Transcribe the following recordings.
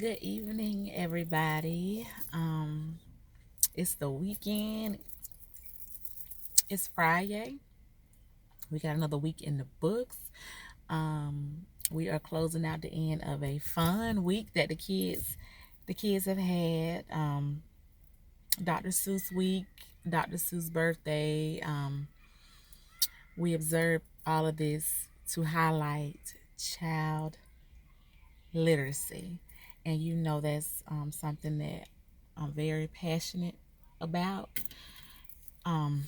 Good evening, everybody. It's the weekend. It's Friday. We got another week in the books. We are closing out the end of a fun week that the kids have had. Dr. Seuss week, Dr. Seuss birthday. We observed all of this to highlight child literacy, and that's something that I'm very passionate about. Um,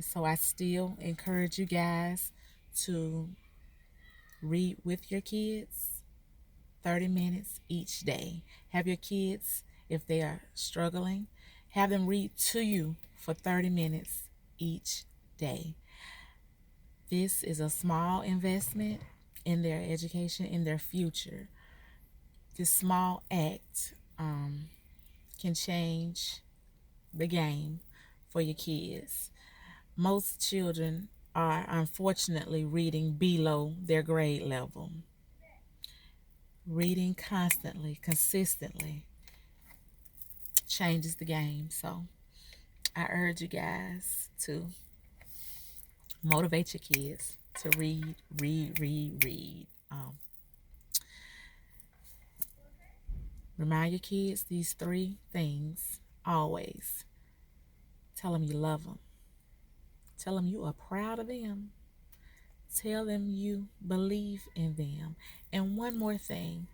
so I still encourage you guys to read with your kids 30 minutes each day. Have your kids, if they are struggling, have them read to you for 30 minutes each day. This is a small investment in their education, in their future. This small act can change the game for your kids. Most children are unfortunately reading below their grade level. Reading constantly, consistently changes the game. So I urge you guys to motivate your kids to read, read, read, read. Remind your kids these three things always. Tell them you love them. Tell them you are proud of them. Tell them you believe in them. And one more thing,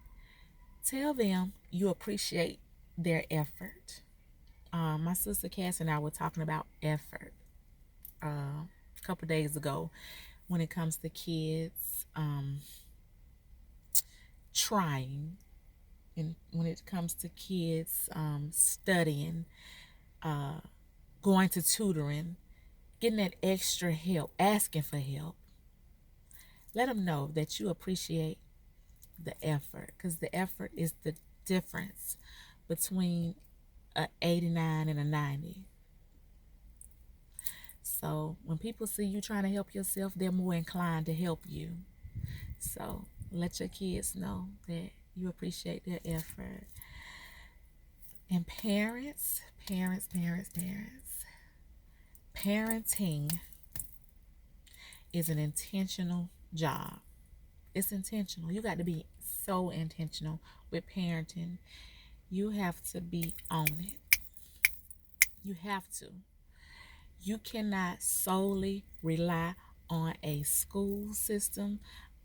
tell them you appreciate their effort. My sister Cass and I were talking about effort a couple days ago when it comes to kids trying, and when it comes to kids studying, going to tutoring, getting that extra help, asking for help. Let them know that you appreciate the effort, because the effort is the difference between a 89 and a 90. So when people see you trying to help yourself, they're more inclined to help you. So let your kids know that you appreciate their effort. And parents, parenting is an intentional job. It's intentional. You got to be so intentional with parenting. You have to be on it. You have to. You cannot solely rely on a school system,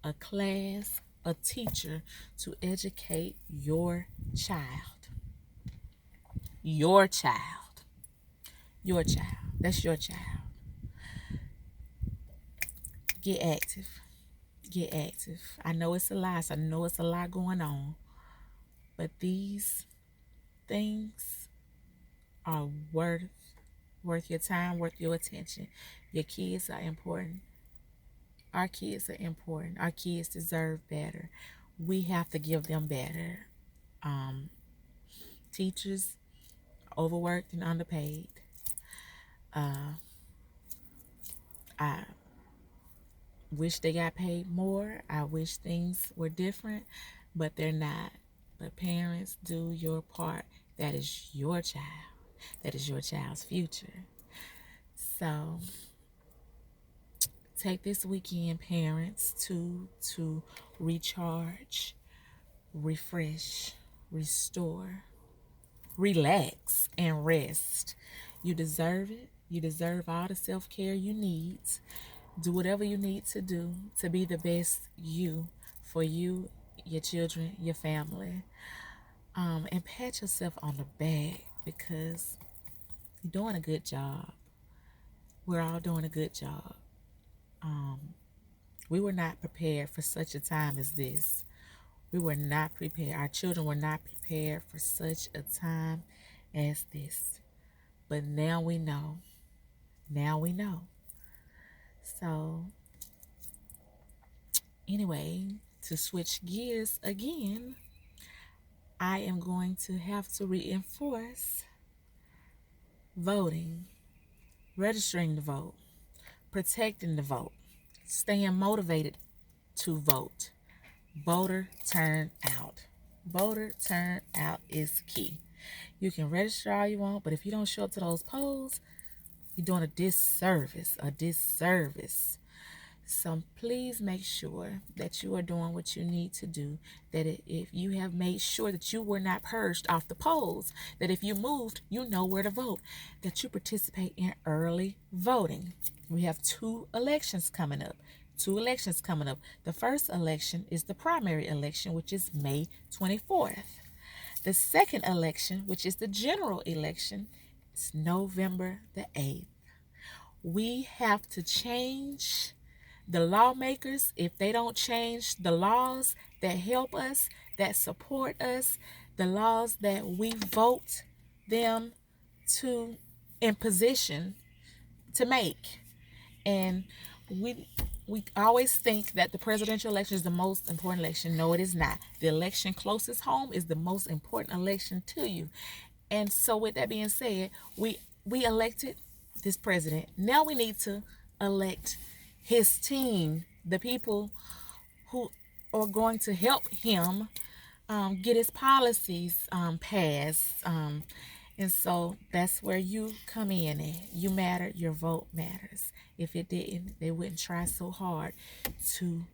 a class, a teacher to educate your child. Your child. Your child. That's your child. Get active. Get active. I know it's a lot. I know it's a lot going on. But these things are worth your time, worth your attention. Your kids are important. Our kids are important. Our kids deserve better. We have to give them better. Teachers overworked and underpaid. I wish they got paid more. I wish things were different, but they're not. But parents, do your part. That is your child. That is your child's future. So take this weekend, parents, to recharge, refresh, restore, relax, and rest. You deserve it. You deserve all the self-care you need. Do whatever you need to do to be the best you for you, your children, your family. And pat yourself on the back, because you're doing a good job. We're all doing a good job. We were not prepared for such a time as this. We were not prepared. Our children were not prepared for such a time as this. But now we know. Now we know. So, anyway, to switch gears again, I am going to have to reinforce voting, registering to vote, protecting the vote, staying motivated to vote. Voter turnout. Voter turnout is key. You can register all you want, but if you don't show up to those polls, you're doing a disservice. A disservice. So please make sure that you are doing what you need to do. That if you have made sure that you were not purged off the polls, that if you moved, you know where to vote, that you participate in early voting. We have two elections coming up. The first election is the primary election, which is May 24th. The second election, which is the general election, is November the 8th. We have to change the lawmakers. If they don't change the laws that help us, that support us, the laws that we vote them to in position to make. And we always think that the presidential election is the most important election. No, it is not. The election closest home is the most important election to you. And so with that being said, we elected this president. Now we need to elect his team, the people who are going to help him get his policies passed. And so that's where you come in at. You matter, your vote matters. If it didn't, they wouldn't try so hard to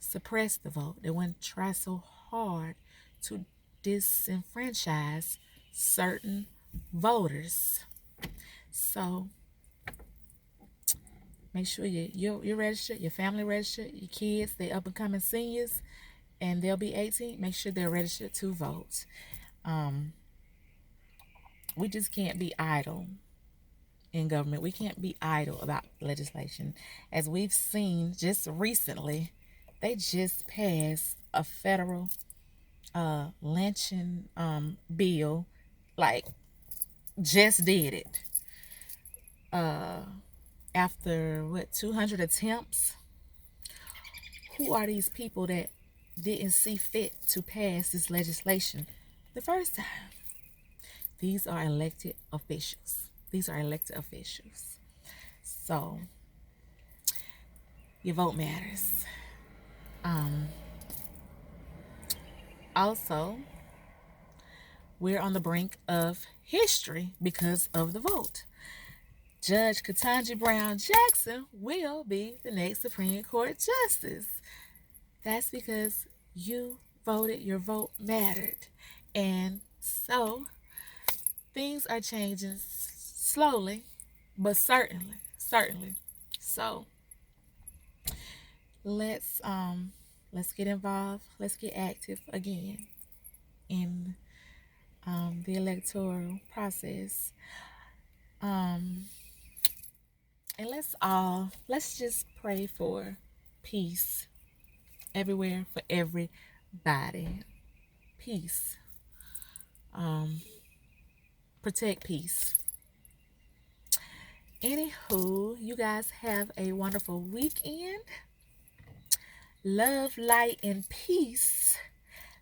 suppress the vote. They wouldn't try so hard to disenfranchise certain voters. So make sure you're registered, your family registered, your kids, they up and coming seniors, and they'll be 18. Make sure they're registered to vote. We just can't be idle in government. We can't be idle about legislation. As we've seen just recently, they just passed a federal lynching bill, like just did it. After 200 attempts. Who are these people that didn't see fit to pass this legislation the first time? These are elected officials. So your vote matters. Also, we're on the brink of history because of the vote. Judge Ketanji Brown Jackson will be the next Supreme Court Justice. That's because you voted, your vote mattered. And so things are changing slowly, but certainly. So let's get involved, let's get active again in the electoral process. And let's just pray for peace everywhere for everybody. Peace. Protect peace. Anywho, you guys have a wonderful weekend. Love, light, and peace.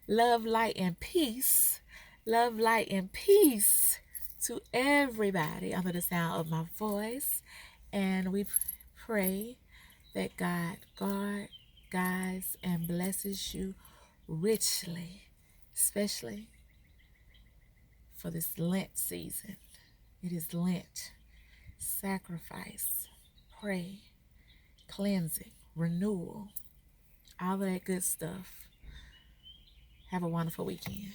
Love, light, and peace. Love, light, and peace to everybody under the sound of my voice. And we pray that God guides, and blesses you richly, especially for this Lent season. It is Lent. Sacrifice, pray, cleansing, renewal, all of that good stuff. Have a wonderful weekend.